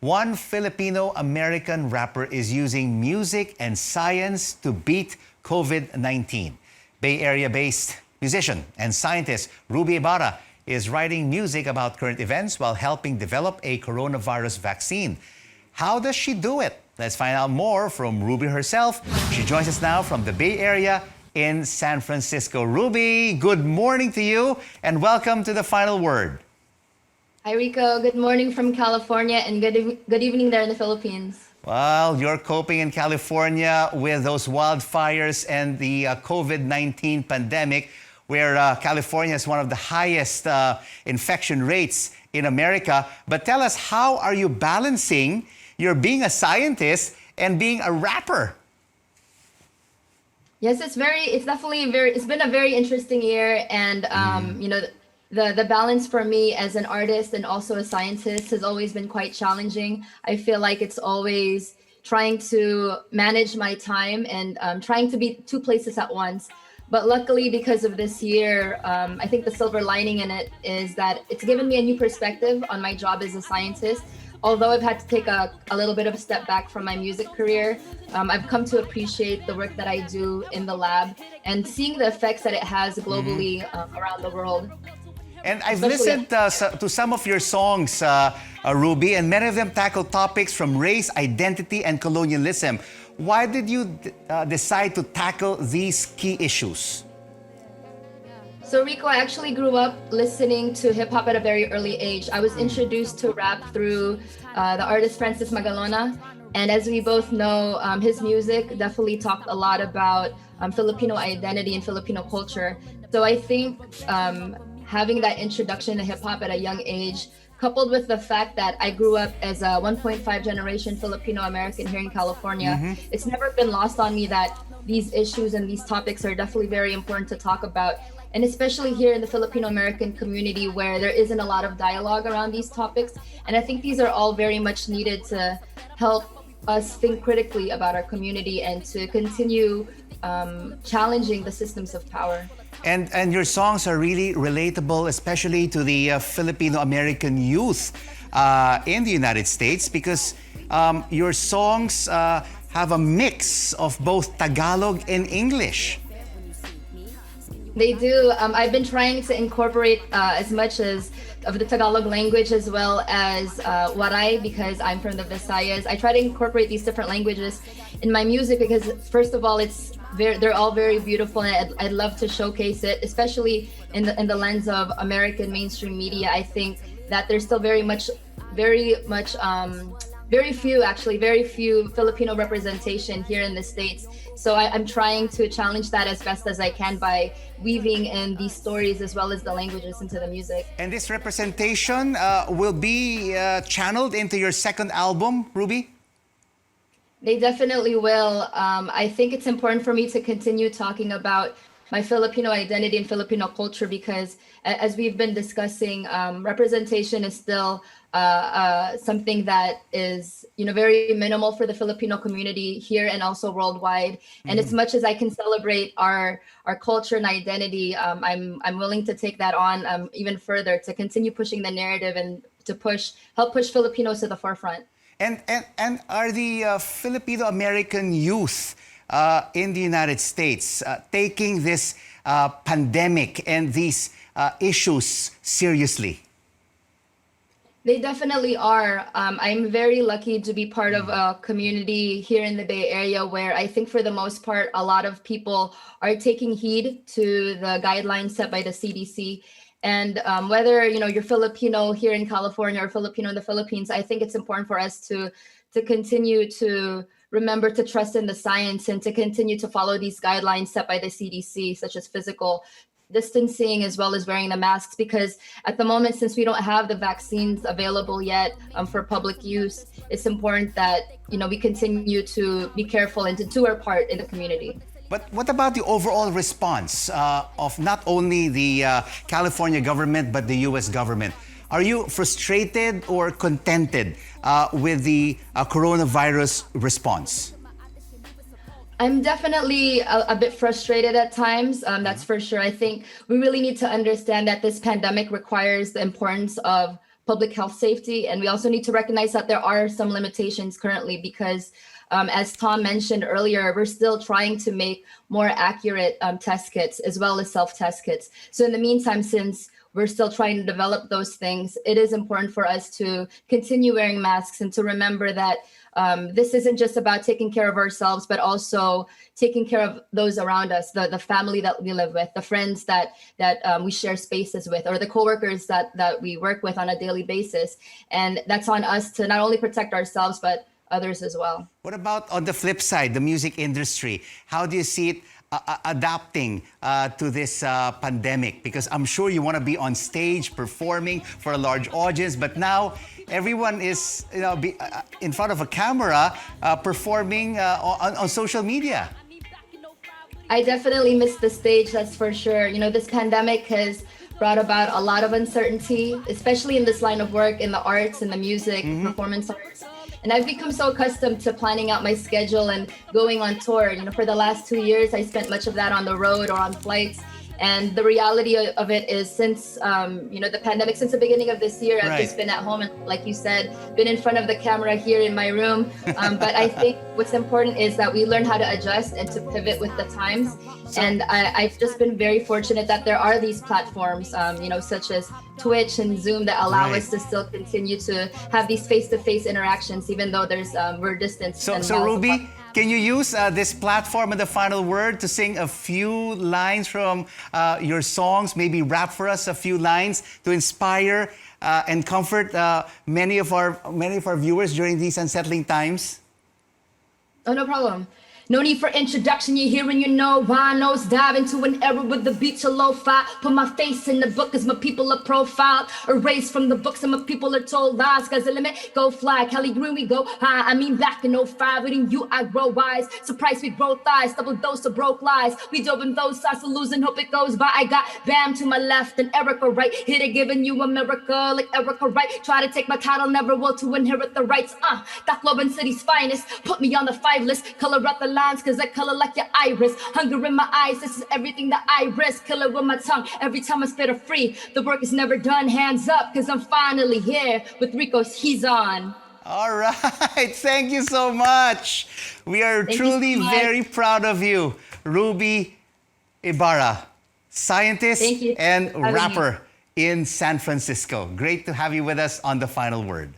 One Filipino-American rapper is using music and science to beat COVID-19. Bay Area-based musician and scientist Ruby Ibarra is writing music about current events while helping develop a coronavirus vaccine. How does she do it? Let's find out more from Ruby herself. She joins us now from the Bay Area in San Francisco. Ruby, good morning to you and welcome to The Final Word. Hi, Rico. Good morning from California and good evening there in the Philippines. Well, you're coping in California with those wildfires and the COVID-19 pandemic, where California is one of the highest infection rates in America. But tell us, how are you balancing your being a scientist and being a rapper? Yes, it's been a very interesting year, and the balance for me as an artist and also a scientist has always been quite challenging. I feel like it's always trying to manage my time and trying to be two places at once. But luckily, because of this year, I think the silver lining in it is that it's given me a new perspective on my job as a scientist. Although I've had to take a little bit of a step back from my music career, I've come to appreciate the work that I do in the lab and seeing the effects that it has globally around the world. And I've listened to some of your songs, Ruby, and many of them tackle topics from race, identity, and colonialism. Why did you decide to tackle these key issues? So Rico, I actually grew up listening to hip hop at a very early age. I was introduced to rap through the artist Francis Magalona. And as we both know, his music definitely talked a lot about Filipino identity and Filipino culture. So I think having that introduction to hip hop at a young age, coupled with the fact that I grew up as a 1.5 generation Filipino American here in California, it's never been lost on me that these issues and these topics are definitely very important to talk about. And especially here in the Filipino American community, where there isn't a lot of dialogue around these topics. And I think these are all very much needed to help us think critically about our community and to continue challenging the systems of power. And your songs are really relatable, especially to the Filipino-American youth in the United States, because your songs have a mix of both Tagalog and English. They do. I've been trying to incorporate as much as of the Tagalog language as well as Waray, because I'm from the Visayas. I try to incorporate these different languages in my music because, first of all, they're all very beautiful, and I'd love to showcase it, especially in the lens of American mainstream media. I think that there's still very few Filipino representation here in the States. So I'm trying to challenge that as best as I can by weaving in these stories as well as the languages into the music. And this representation will be channeled into your second album, Ruby? They definitely will. I think it's important for me to continue talking about my Filipino identity and Filipino culture because, as we've been discussing, representation is still something that is, very minimal for the Filipino community here and also worldwide. And as much as I can celebrate our culture and identity, I'm willing to take that on even further to continue pushing the narrative and to help push Filipinos to the forefront. And are the Filipino-American youth in the United States taking this pandemic and these issues seriously? They definitely are. I'm very lucky to be part of a community here in the Bay Area where I think for the most part, a lot of people are taking heed to the guidelines set by the CDC. And whether you're Filipino here in California or Filipino in the Philippines, I think it's important for us to continue to remember to trust in the science and to continue to follow these guidelines set by the CDC, such as physical distancing as well as wearing the masks, because at the moment, since we don't have the vaccines available yet for public use, it's important that we continue to be careful and to do our part in the community. But what about the overall response of not only the California government but the U.S. government? Are you frustrated or contented with the coronavirus response? I'm definitely a bit frustrated at times. That's for sure. I think we really need to understand that this pandemic requires the importance of public health safety. And we also need to recognize that there are some limitations currently because as Tom mentioned earlier, we're still trying to make more accurate test kits as well as self-test kits. So in the meantime, since we're still trying to develop those things, it is important for us to continue wearing masks and to remember that this isn't just about taking care of ourselves, but also taking care of those around us, the family that we live with, the friends that we share spaces with, or the coworkers that we work with on a daily basis. And that's on us to not only protect ourselves, but others as well. What about on the flip side, the music industry? How do you see it adapting to this pandemic? Because I'm sure you want to be on stage performing for a large audience, but now everyone is in front of a camera performing on social media. I definitely miss the stage, that's for sure. You know, this pandemic has brought about a lot of uncertainty, especially in this line of work, in the arts and the music, performance arts. And I've become so accustomed to planning out my schedule and going on tour. You know, for the last 2 years, I spent much of that on the road or on flights. And the reality of it is since, the pandemic, since the beginning of this year, I've just been at home and, like you said, been in front of the camera here in my room. But I think what's important is that we learn how to adjust and to pivot with the times. And I've just been very fortunate that there are these platforms, such as Twitch and Zoom that allow us to still continue to have these face-to-face interactions, even though we're distanced. So Ruby, can you use this platform and the final word to sing a few lines from your songs? Maybe rap for us a few lines to inspire and comfort many of our viewers during these unsettling times. Oh, no problem. No need for introduction, you're hearing, you know why. Nose dive into an era with the beats are lo-fi. Put my face in the book as my people are profiled. Erased from the books and my people are told lies. Sky's the limit, go fly. Cali Green, we go high. I mean back in '05, reading you, I grow wise. Surprise, we grow thighs, double dose of broke lies. We dove in those sides to lose and hope it goes by. I got Bam to my left and Erica right. Here to giving you America like Erica right. Try to take my title, never will to inherit the rights. That Globe and City's finest. Put me on the 5 list, color up the lines, cause I color like your iris. Hunger in my eyes, this is everything that I risk. Kill it with my tongue, every time I spit a free. The work is never done, hands up, cause I'm finally here with Rico's He's On. All right, thank you so much. We are truly very proud of you. Ruby Ibarra, scientist and rapper in San Francisco. Great to have you with us on The Final Word.